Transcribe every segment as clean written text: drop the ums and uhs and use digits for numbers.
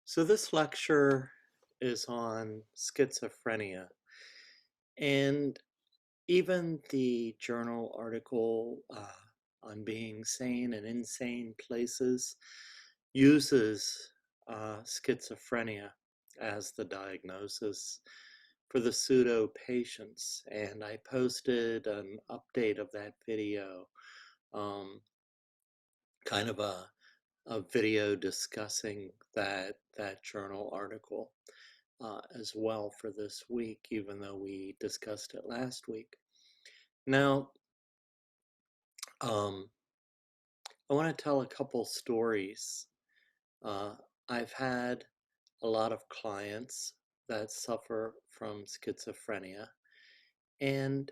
So this lecture is on schizophrenia, and even the journal article on being sane and insane places uses schizophrenia as the diagnosis for the pseudo patients. And I posted an update of that video, um, kind of a video discussing that journal article as well for this week, even though we discussed it last week. Now, um, I want to tell a couple stories. Uh, I've had a lot of clients that suffer from schizophrenia, and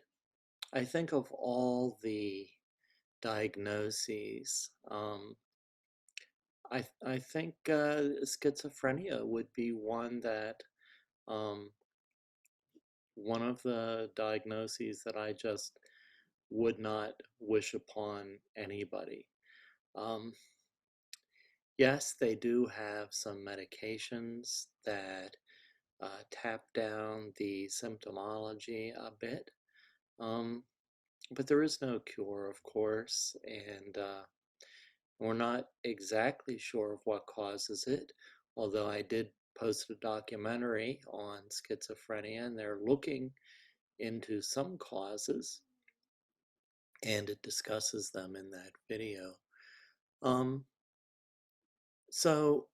I think of all the diagnoses, I think schizophrenia would be one that um, one of the diagnoses that I just would not wish upon anybody. Um, yes, they do have some medications that tap down the symptomology a bit, um, but there is no cure, of course, and we're not exactly sure of what causes it, although I did post a documentary on schizophrenia, and they're looking into some causes, and it discusses them in that video. Um, so,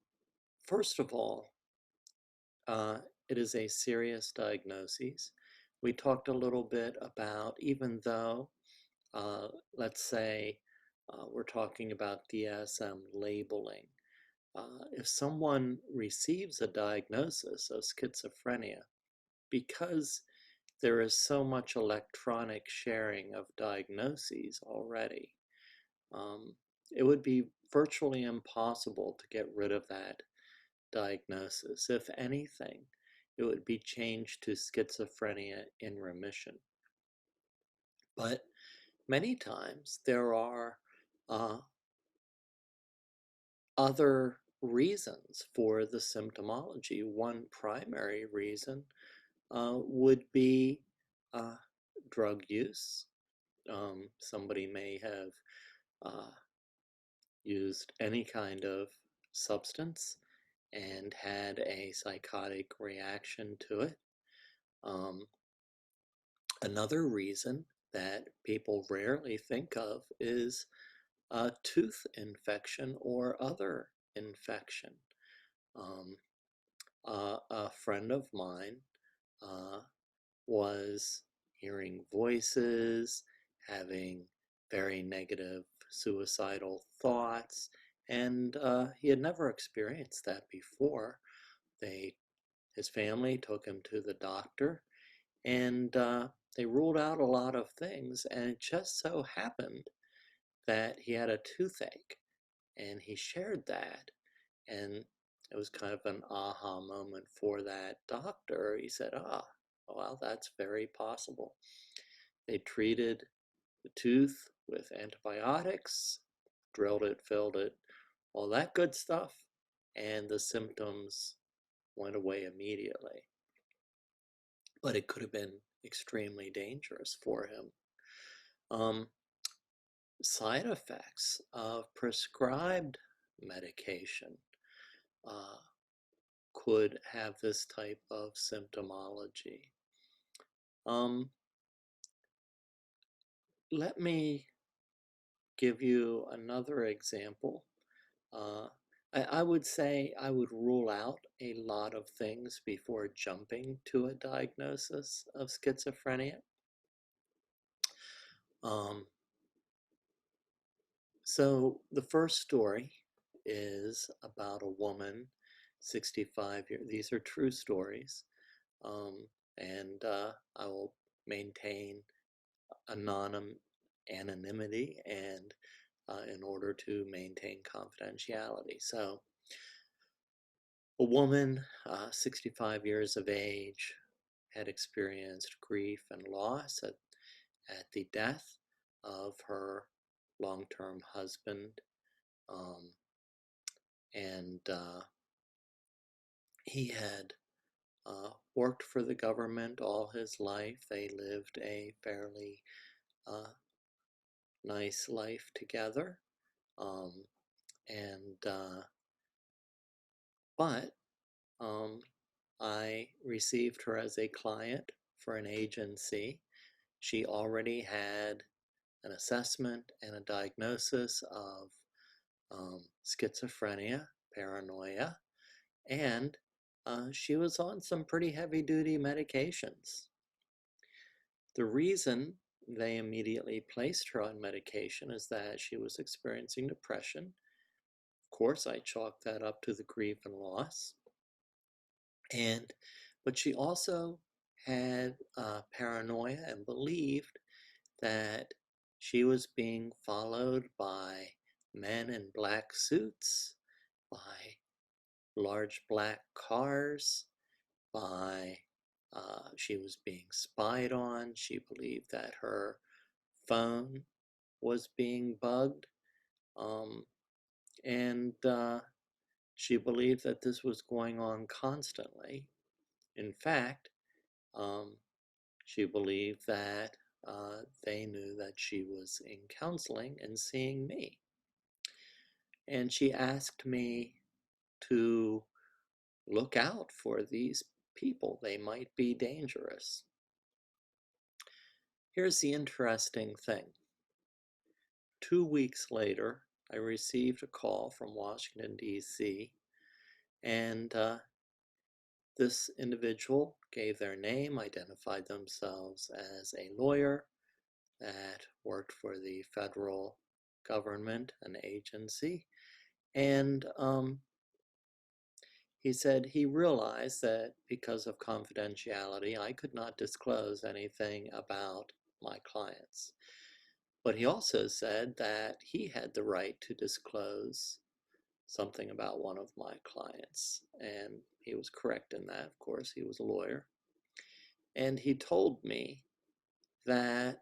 first of all, uh, it is a serious diagnosis. We talked a little bit about, even though, uh, let's say, we're talking about DSM labeling. If someone receives a diagnosis of schizophrenia, because there is so much electronic sharing of diagnoses already, um, it would be virtually impossible to get rid of that diagnosis. If anything, it would be changed to schizophrenia in remission. But many times there are uh, other reasons for the symptomology. One primary reason would be uh, drug use. Somebody may have uh, used any kind of substance and had a psychotic reaction to it. Um, Another reason that people rarely think of is a tooth infection or other infection. Um, a friend of mine uh, was hearing voices, having very negative suicidal thoughts, and he had never experienced that before. His family took him to the doctor, and they ruled out a lot of things, and it just so happened that he had a toothache, and he shared that, and it was kind of an aha moment for that doctor. He said, well, that's very possible. They treated the tooth with antibiotics, drilled it, filled it, all that good stuff, and the symptoms went away immediately. But it could have been extremely dangerous for him. Um, Side effects of prescribed medication uh, could have this type of symptomology. Um, Let me give you another example. Uh, I would say I would rule out a lot of things before jumping to a diagnosis of schizophrenia. Um, so the first story is about a woman, 65 years. These are true stories, um, and I will maintain anonymity and in order to maintain confidentiality. So a woman, 65 years of age, had experienced grief and loss at the death of her long-term husband, um, and He had worked for the government all his life. They lived a fairly uh, nice life together. Um, and but um, I received her as a client for an agency. She already had an assessment and a diagnosis of schizophrenia, paranoia, and she was on some pretty heavy-duty medications. The reason they immediately placed her on medication is that she was experiencing depression. Of course, I chalked that up to the grief and loss. But she also had paranoia and believed that she was being followed by men in black suits, by large black cars, by she was being spied on. She believed that her phone was being bugged, um, and she believed that this was going on constantly. In fact, um, she believed that they knew that she was in counseling and seeing me. And she asked me to look out for these people. They might be dangerous. Here's the interesting thing. 2 weeks later, I received a call from Washington, D.C., and this individual gave their name, identified themselves as a lawyer that worked for the federal government, an agency, and he said he realized that because of confidentiality, I could not disclose anything about my clients. But he also said that he had the right to disclose something about one of my clients. And he was correct in that, of course, he was a lawyer. And he told me that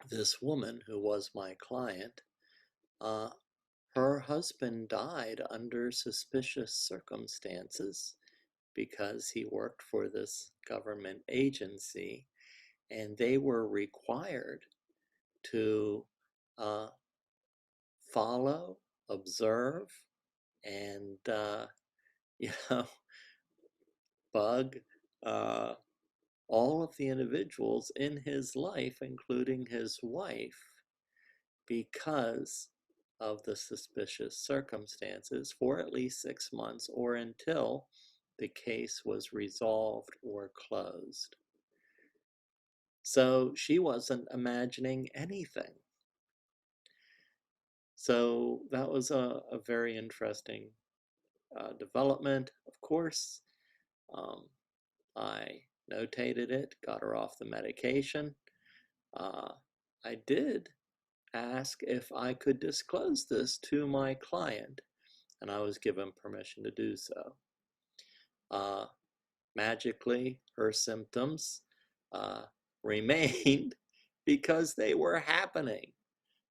this woman who was my client, her husband died under suspicious circumstances because he worked for this government agency, and they were required to follow, observe, and you know, bug uh, all of the individuals in his life, including his wife, because of the suspicious circumstances for at least 6 months or until the case was resolved or closed. So she wasn't imagining anything. So that was a very interesting development. Of course, I notated it, got her off the medication. I did ask if I could disclose this to my client, and I was given permission to do so. Magically, her symptoms remained because they were happening.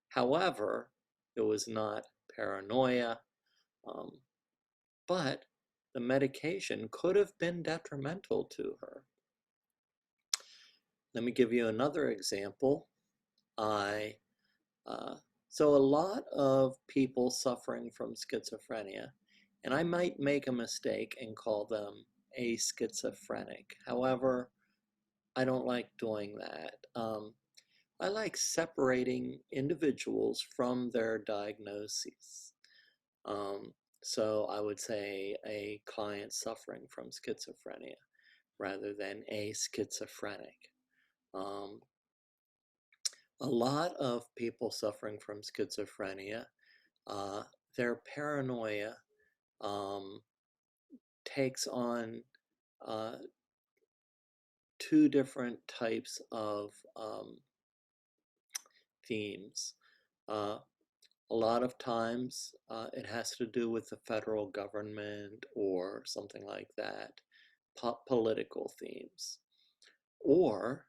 However, it was not paranoia, but the medication could have been detrimental to her. Let me give you another example. So a lot of people suffering from schizophrenia, and I might make a mistake and call them a schizophrenic. However, I don't like doing that. I like separating individuals from their diagnoses. So I would say a client suffering from schizophrenia rather than a schizophrenic. Um, a lot of people suffering from schizophrenia, their paranoia um, takes on uh, two different types of themes. Uh, a lot of times it has to do with the federal government or something like that, political themes. Or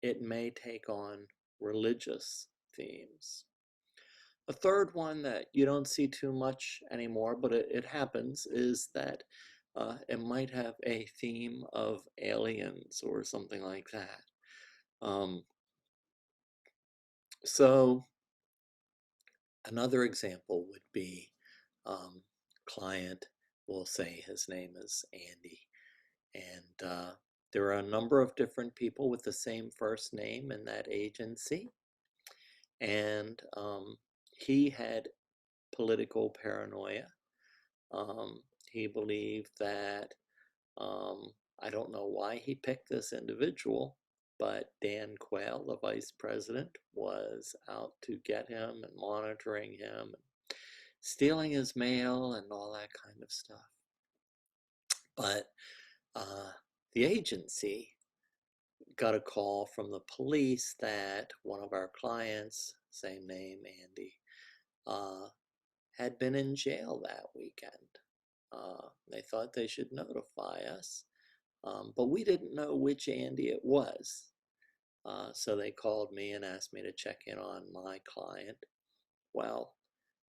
it may take on religious themes. A third one that you don't see too much anymore, but it happens, is that it might have a theme of aliens or something like that. Um, so another example would be client, we'll say his name is Andy, and there are a number of different people with the same first name in that agency, and he had political paranoia. Um, he believed that, um, I don't know why he picked this individual, but Dan Quayle, the vice president, was out to get him and monitoring him, and stealing his mail and all that kind of stuff. But the agency got a call from the police that one of our clients, same name, Andy, uh, had been in jail that weekend. They thought they should notify us, but we didn't know which Andy it was. So they called me and asked me to check in on my client. Well,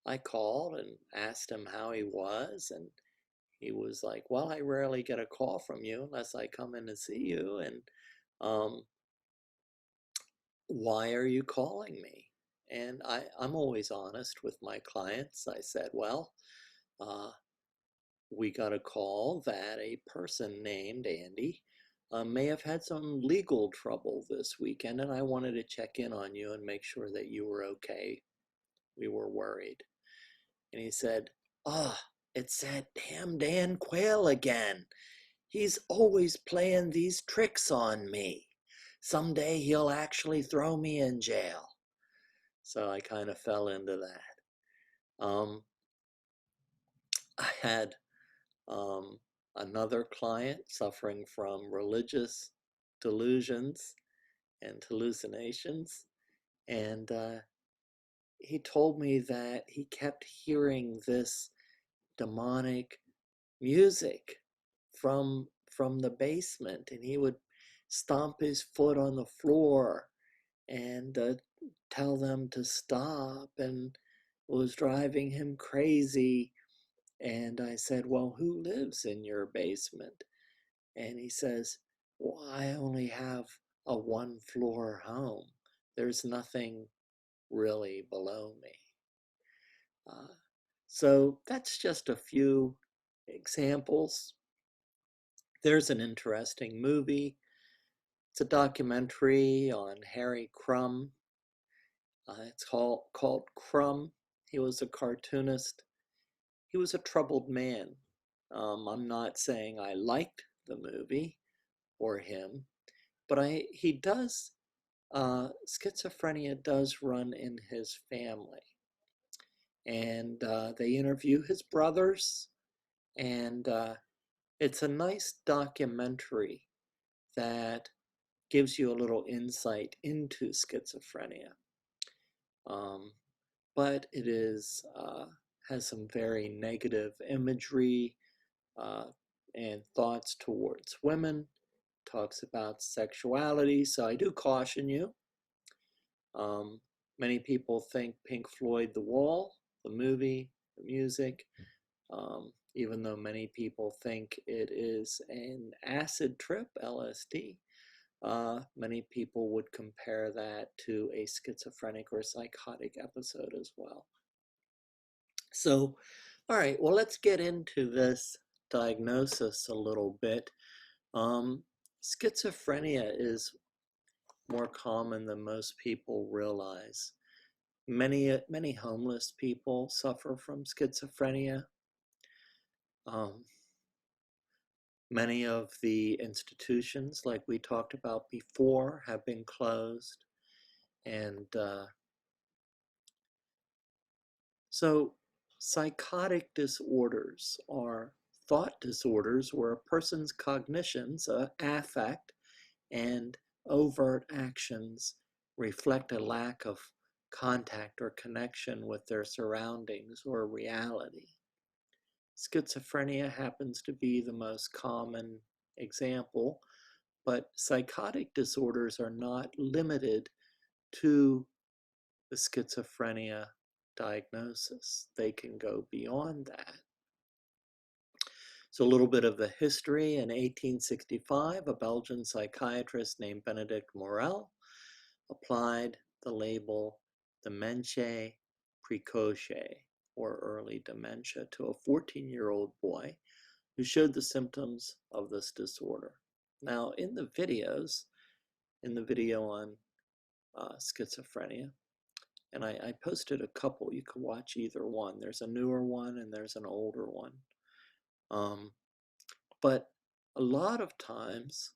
I called and asked him how he was, and he was like, well, I rarely get a call from you unless I come in to see you, and um, why are you calling me? And I'm always honest with my clients. I said, well, uh, we got a call that a person named Andy may have had some legal trouble this weekend, and I wanted to check in on you and make sure that you were okay. We were worried. And he said, ah, oh, it's that damn Dan Quayle again. He's always playing these tricks on me. Someday he'll actually throw me in jail. So I kind of fell into that. I had um, another client suffering from religious delusions and hallucinations, and he told me that he kept hearing this demonic music from the basement, and he would stomp his foot on the floor and tell them to stop, and it was driving him crazy. And I said, well, who lives in your basement? And he says, well, I only have a one floor home. There's nothing really below me. Uh, so that's just a few examples. There's an interesting movie. It's a documentary on Harry Crumb. It's called Crumb. He was a cartoonist. He was a troubled man. I'm not saying I liked the movie or him, but he does, schizophrenia does run in his family. And they interview his brothers, and it's a nice documentary that gives you a little insight into schizophrenia. Um, but it is has some very negative imagery uh, and thoughts towards women, talks about sexuality. So I do caution you. Um, Many people think Pink Floyd The Wall, the movie, the music, even though many people think it is an acid trip, LSD. Many people would compare that to a schizophrenic or psychotic episode as well. So, all right, well, let's get into this diagnosis a little bit. Um, Schizophrenia is more common than most people realize. Many homeless people suffer from schizophrenia. Um, Many of the institutions, like we talked about before, have been closed. And so psychotic disorders are thought disorders where a person's cognitions, affect, and overt actions reflect a lack of contact or connection with their surroundings or reality. Schizophrenia happens to be the most common example, but psychotic disorders are not limited to the schizophrenia diagnosis. They can go beyond that. So a little bit of the history. In 1865, a Belgian psychiatrist named Benedict Morel applied the label dementia precoce, or early dementia, to a 14-year-old boy who showed the symptoms of this disorder. Now, in the video on schizophrenia, and I posted a couple. You can watch either one. There's a newer one and there's an older one. But a lot of times,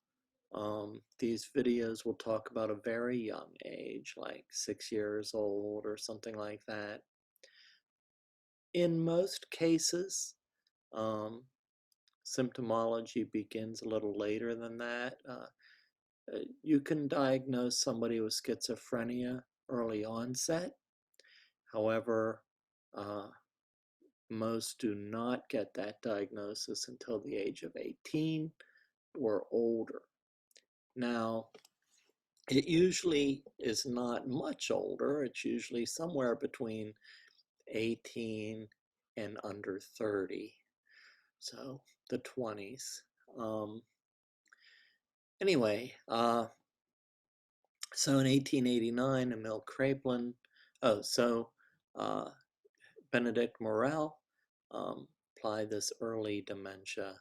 these videos will talk about a very young age, like 6 years old or something like that. In most cases, symptomology begins a little later than that. You can diagnose somebody with schizophrenia early onset. However, most do not get that diagnosis until the age of 18 or older. Now, it usually is not much older. It's usually somewhere between 18 and under 30, so the 20s. Anyway, so in 1889, Emil Kraepelin, Benedict Morel applied this early dementia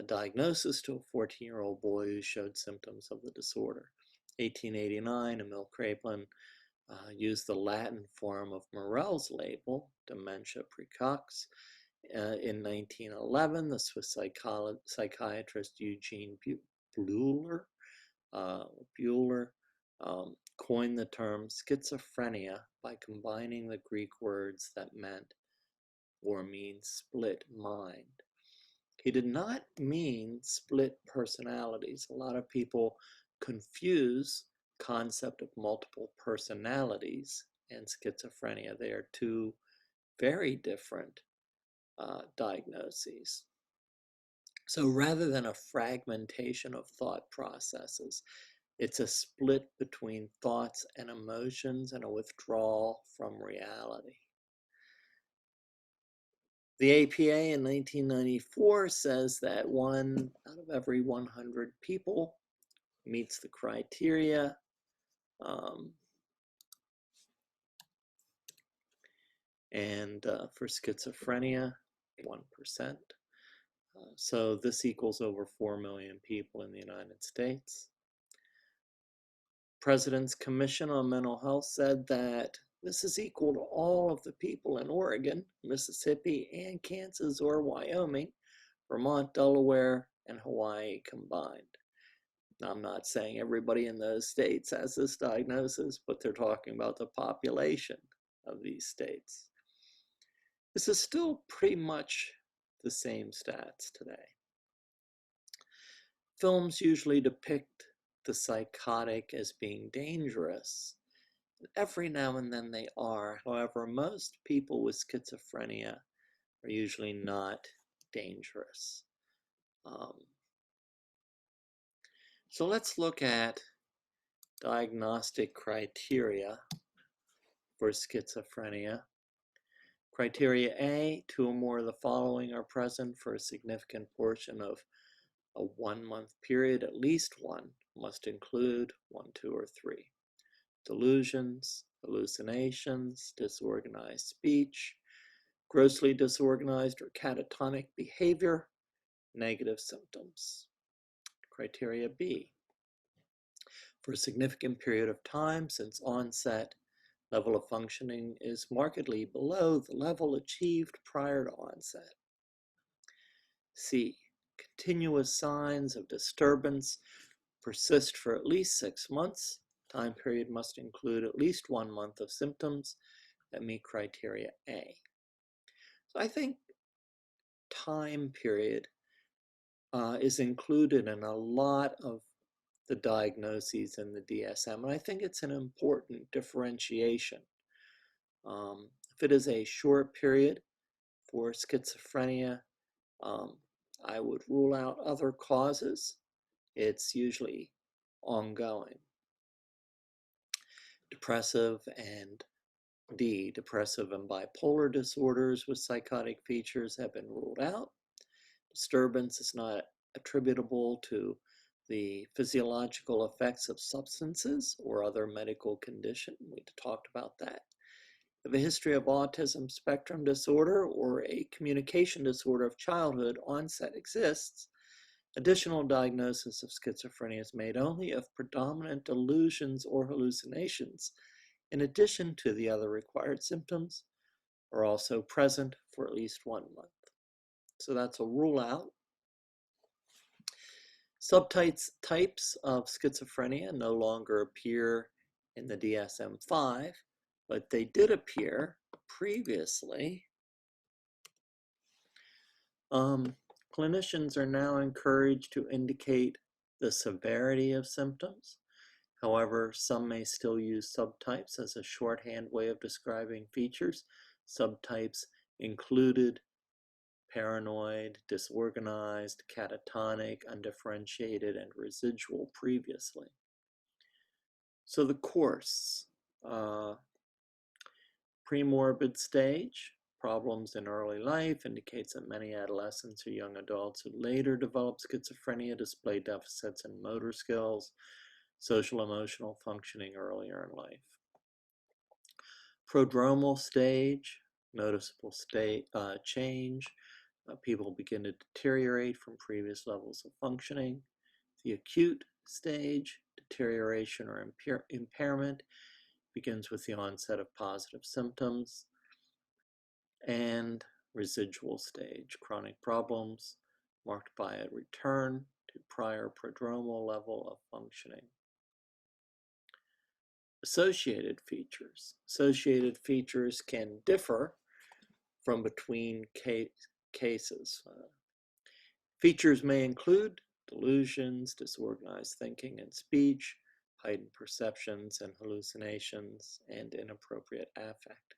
diagnosis to a 14-year-old boy who showed symptoms of the disorder. 1889, Emil Kraepelin used the Latin form of Morel's label, dementia precox. In 1911, the Swiss psychiatrist Eugene Buhler coined the term schizophrenia by combining the Greek words that meant or mean split mind. He did not mean split personalities. A lot of people confuse concept of multiple personalities and schizophrenia. They are two very different diagnoses. So rather than a fragmentation of thought processes, it's a split between thoughts and emotions and a withdrawal from reality. The APA in 1994 says that 1 out of every 100 people meets the criteria. And for schizophrenia, 1%. So this equals over 4 million people in the United States. President's Commission on Mental Health said that this is equal to all of the people in Oregon, Mississippi, and Kansas or Wyoming, Vermont, Delaware, and Hawaii combined. Now, I'm not saying everybody in those states has this diagnosis, but they're talking about the population of these states. This is still pretty much the same stats today. Films usually depict the psychotic as being dangerous. Every now and then they are. However, most people with schizophrenia are usually not dangerous. So let's look at diagnostic criteria for schizophrenia. Criteria A, 2 or more of the following are present for a significant portion of a 1-month period. At least one must include 1, 2, or 3. Delusions, hallucinations, disorganized speech, grossly disorganized or catatonic behavior, negative symptoms. Criteria B, for a significant period of time since onset, level of functioning is markedly below the level achieved prior to onset. C, continuous signs of disturbance persist for at least 6 months. Time period must include at least 1 month of symptoms that meet criteria A. So I think time period is included in a lot of the diagnoses in the DSM, and I think it's an important differentiation. If it is a short period for schizophrenia, I would rule out other causes. It's usually ongoing. Depressive and D, depressive and bipolar disorders with psychotic features have been ruled out. Disturbance is not attributable to the physiological effects of substances or other medical condition. We talked about that. If a history of autism spectrum disorder or a communication disorder of childhood onset exists, additional diagnosis of schizophrenia is made only if predominant delusions or hallucinations, in addition to the other required symptoms, are also present for at least 1 month. So that's a rule out. Subtypes of schizophrenia no longer appear in the DSM-5, but they did appear previously. Clinicians are now encouraged to indicate the severity of symptoms. However, some may still use subtypes as a shorthand way of describing features. Subtypes included paranoid, disorganized, catatonic, undifferentiated, and residual previously. So the course, premorbid stage, problems in early life, indicates that many adolescents or young adults who later develop schizophrenia display deficits in motor skills, social emotional functioning earlier in life. Prodromal stage, noticeable change. People begin to deteriorate from previous levels of functioning. The acute stage, deterioration or impairment, begins with the onset of positive symptoms. And residual stage, chronic problems marked by a return to prior prodromal level of functioning. Associated features. Associated features can differ from between cases. Features may include delusions, disorganized thinking and speech, heightened perceptions and hallucinations, and inappropriate affect.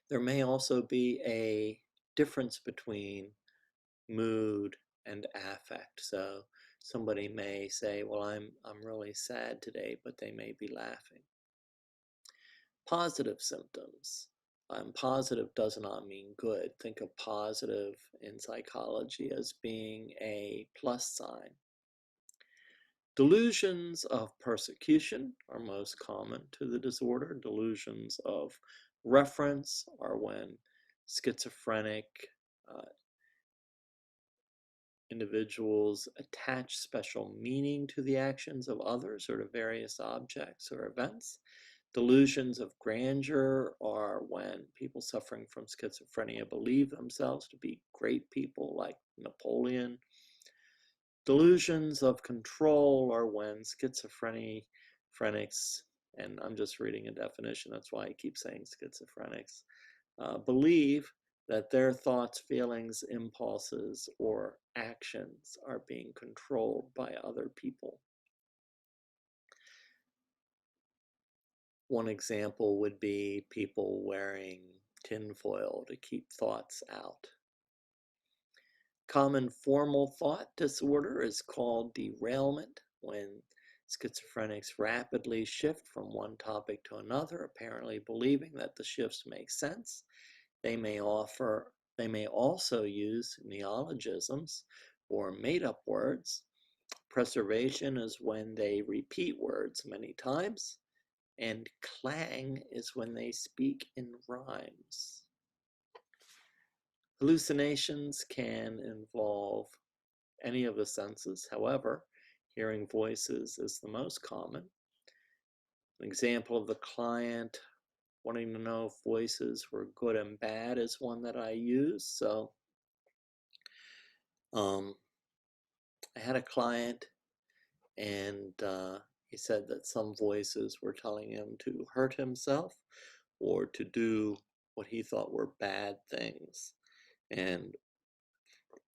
There may also be a difference between mood and affect. So somebody may say, well, I'm really sad today, but they may be laughing. Positive symptoms. Positive does not mean good. Think of positive in psychology as being a plus sign. Delusions of persecution are most common to the disorder. Delusions of reference are when schizophrenic individuals attach special meaning to the actions of others or to various objects or events. Delusions of grandeur are when people suffering from schizophrenia believe themselves to be great people, like Napoleon. Delusions of control are when schizophrenics, and I'm just reading a definition, that's why I keep saying schizophrenics, believe that their thoughts, feelings, impulses, or actions are being controlled by other people. One example would be people wearing tinfoil to keep thoughts out. Common formal thought disorder is called derailment, when schizophrenics rapidly shift from one topic to another, apparently believing that the shifts make sense. They may also use neologisms or made-up words. Preservation is when they repeat words many times, and clang is when they speak in rhymes. Hallucinations can involve any of the senses. However, hearing voices is the most common. An example of the client wanting to know if voices were good and bad is one that I use. So I had a client, and he said that some voices were telling him to hurt himself or to do what he thought were bad things. And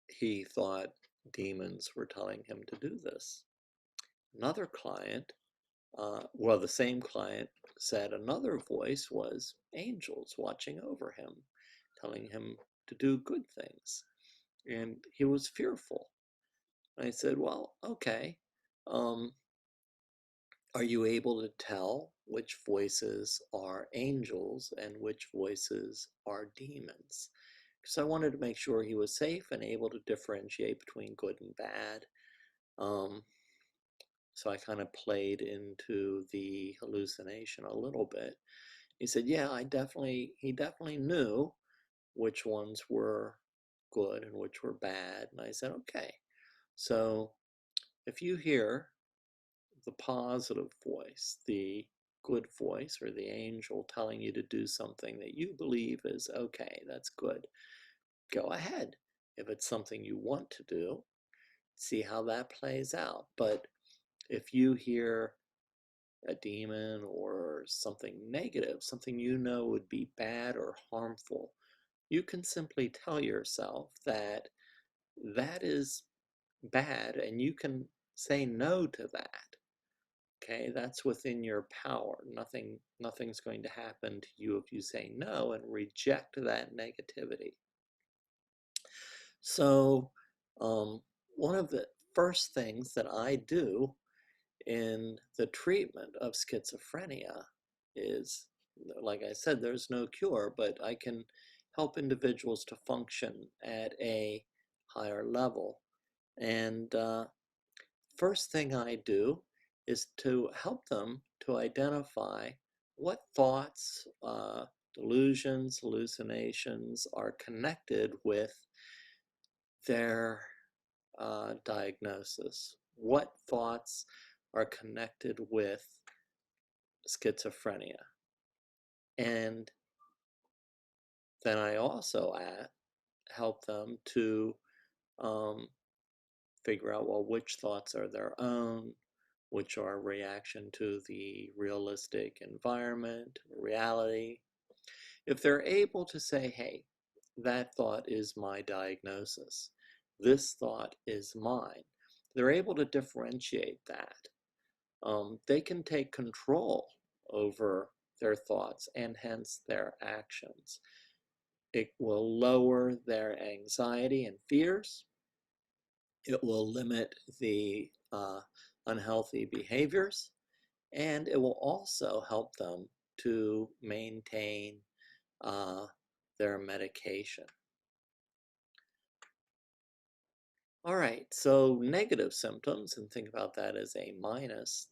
he thought demons were telling him to do this. Another client, the same client said another voice was angels watching over him, telling him to do good things. And he was fearful. I said, well, okay. Are you able to tell which voices are angels and which voices are demons? Because I wanted to make sure he was safe and able to differentiate between good and bad. Um, so I kind of played into the hallucination a little bit. He said, yeah, he definitely knew which ones were good and which were bad. And I said, okay, so if you hear the positive voice, the good voice, or the angel telling you to do something that you believe is okay, that's good, go ahead. If it's something you want to do, see how that plays out. But if you hear a demon or something negative, something you know would be bad or harmful, you can simply tell yourself that that is bad and you can say no to that. Okay, that's within your power. Nothing's going to happen to you if you say no and reject that negativity. So, one of the first things that I do in the treatment of schizophrenia is, like I said, there's no cure, but I can help individuals to function at a higher level. And first thing I do is to help them to identify what thoughts, delusions, hallucinations are connected with their diagnosis. What thoughts are connected with schizophrenia? And then I also help them to um, figure out, well, which thoughts are their own, which are a reaction to the realistic environment, reality. If they're able to say, hey, that thought is my diagnosis, this thought is mine, they're able to differentiate that. They can take control over their thoughts and hence their actions. It will lower their anxiety and fears. It will limit the unhealthy behaviors, and it will also help them to maintain uh, their medication. All right, so negative symptoms, and think about that as a minus.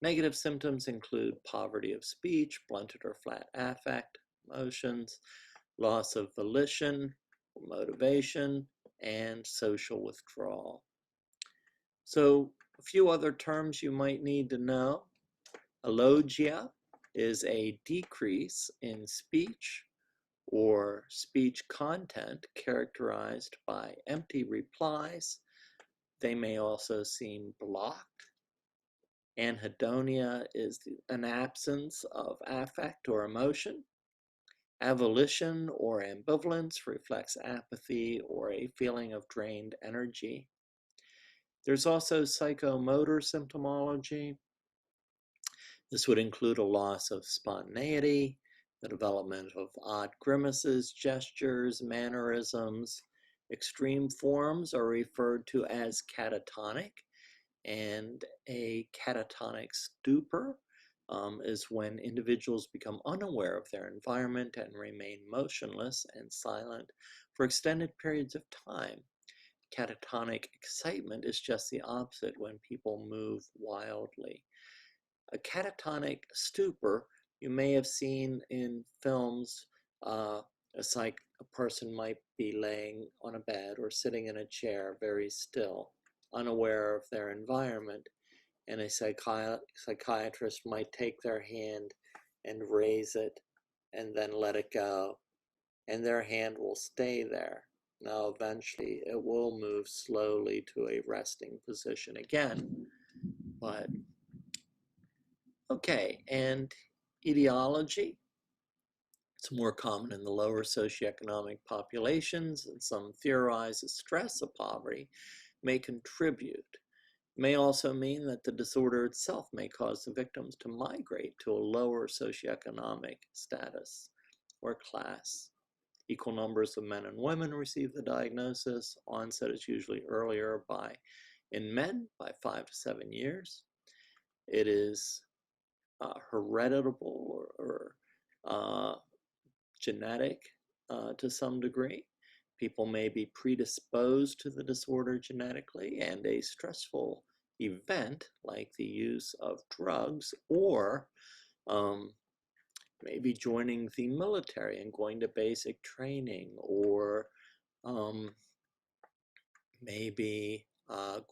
Negative symptoms include poverty of speech, blunted or flat affect, emotions, loss of volition, motivation, and social withdrawal. So a few other terms you might need to know. Alogia is a decrease in speech or speech content characterized by empty replies. They may also seem blocked. Anhedonia is an absence of affect or emotion. Avolition or ambivalence reflects apathy or a feeling of drained energy. There's also psychomotor symptomology. This would include a loss of spontaneity, the development of odd grimaces, gestures, mannerisms. Extreme forms are referred to as catatonic, and a catatonic stupor is when individuals become unaware of their environment and remain motionless and silent for extended periods of time. Catatonic excitement is just the opposite, when people move wildly. A catatonic stupor you may have seen in films. It's like a person might be laying on a bed or sitting in a chair very still, unaware of their environment, and a psychiatrist might take their hand and raise it and then let it go, and their hand will stay there. Now eventually it will move slowly to a resting position again. But okay, and etiology. It's more common in the lower socioeconomic populations, and some theorize that stress of poverty may contribute. It may also mean that the disorder itself may cause the victims to migrate to a lower socioeconomic status or class. Equal numbers of men and women receive the diagnosis. Onset is usually earlier in men by 5 to 7 years. it is hereditable or genetic to some degree. People may be predisposed to the disorder genetically, and a stressful event like the use of drugs or maybe joining the military and going to basic training, or maybe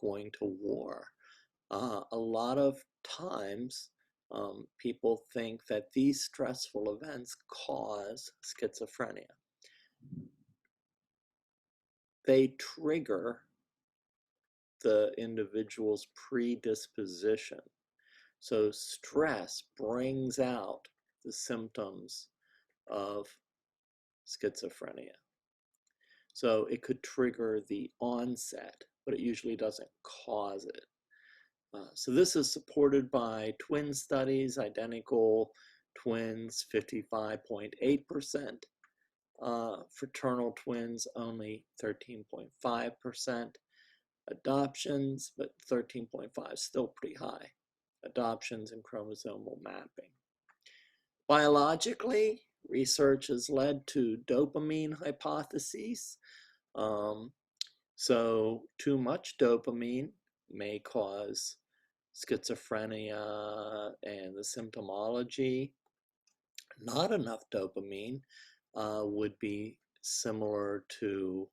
going to war. A lot of times, people think that these stressful events cause schizophrenia. They trigger the individual's predisposition. So stress brings out the symptoms of schizophrenia. So it could trigger the onset, but it usually doesn't cause it. So this is supported by twin studies, identical twins 55.8%, fraternal twins only 13.5%, adoptions, but 13.5 still pretty high, adoptions and chromosomal mapping. Biologically, research has led to dopamine hypotheses. So too much dopamine may cause schizophrenia and the symptomology. Not enough dopamine would be similar to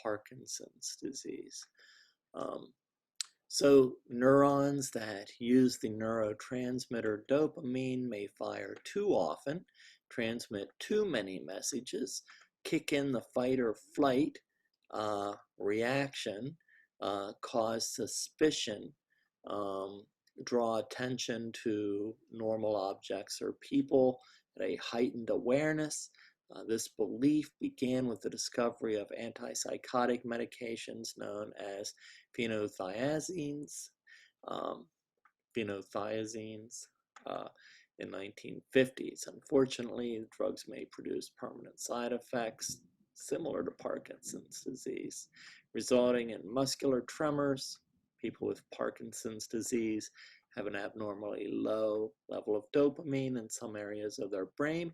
Parkinson's disease. So neurons that use the neurotransmitter dopamine may fire too often, transmit too many messages, kick in the fight or flight reaction, cause suspicion, draw attention to normal objects or people at a heightened awareness. This belief began with the discovery of antipsychotic medications known as phenothiazines, in 1950s. Unfortunately, the drugs may produce permanent side effects similar to Parkinson's disease, resulting in muscular tremors. People with Parkinson's disease have an abnormally low level of dopamine in some areas of their brain.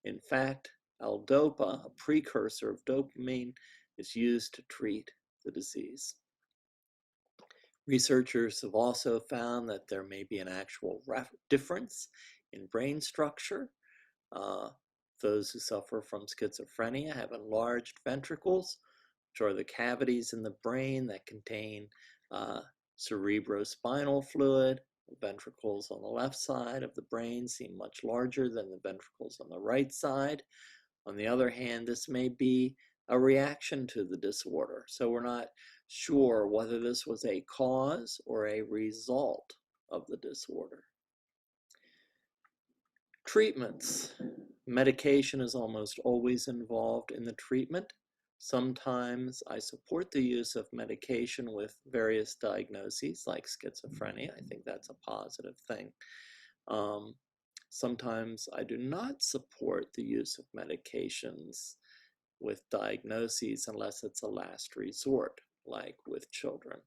In fact, L-DOPA, a precursor of dopamine, is used to treat the disease. Researchers have also found that there may be an actual difference in brain structure. Those who suffer from schizophrenia have enlarged ventricles, which are the cavities in the brain that contain cerebrospinal fluid. The ventricles on the left side of the brain seem much larger than the ventricles on the right side. On the other hand, this may be a reaction to the disorder. So we're not sure whether this was a cause or a result of the disorder. Treatments. Medication is almost always involved in the treatment. Sometimes I support the use of medication with various diagnoses like schizophrenia. I think that's a positive thing. Sometimes I do not support the use of medications with diagnoses unless it's a last resort, like with children.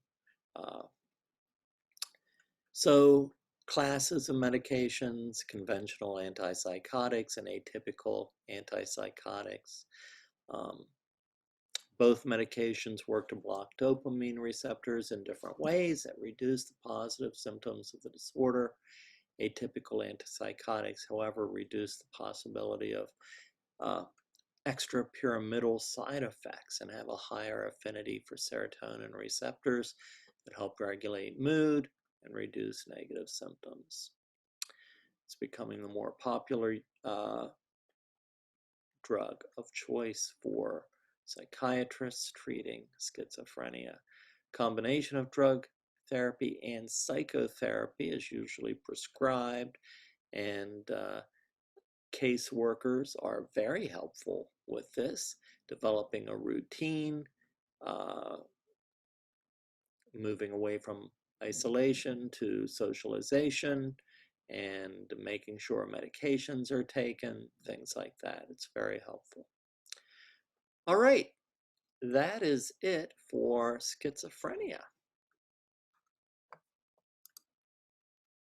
So classes of medications: conventional antipsychotics and atypical antipsychotics. Both medications work to block dopamine receptors in different ways that reduce the positive symptoms of the disorder. Atypical antipsychotics, however, reduce the possibility of extrapyramidal side effects and have a higher affinity for serotonin receptors that help regulate mood and reduce negative symptoms. It's becoming the more popular drug of choice for psychiatrists treating schizophrenia. Combination of drug therapy and psychotherapy is usually prescribed, and caseworkers are very helpful with this, developing a routine, moving away from isolation to socialization, and making sure medications are taken, things like that. It's very helpful. All right, that is it for schizophrenia.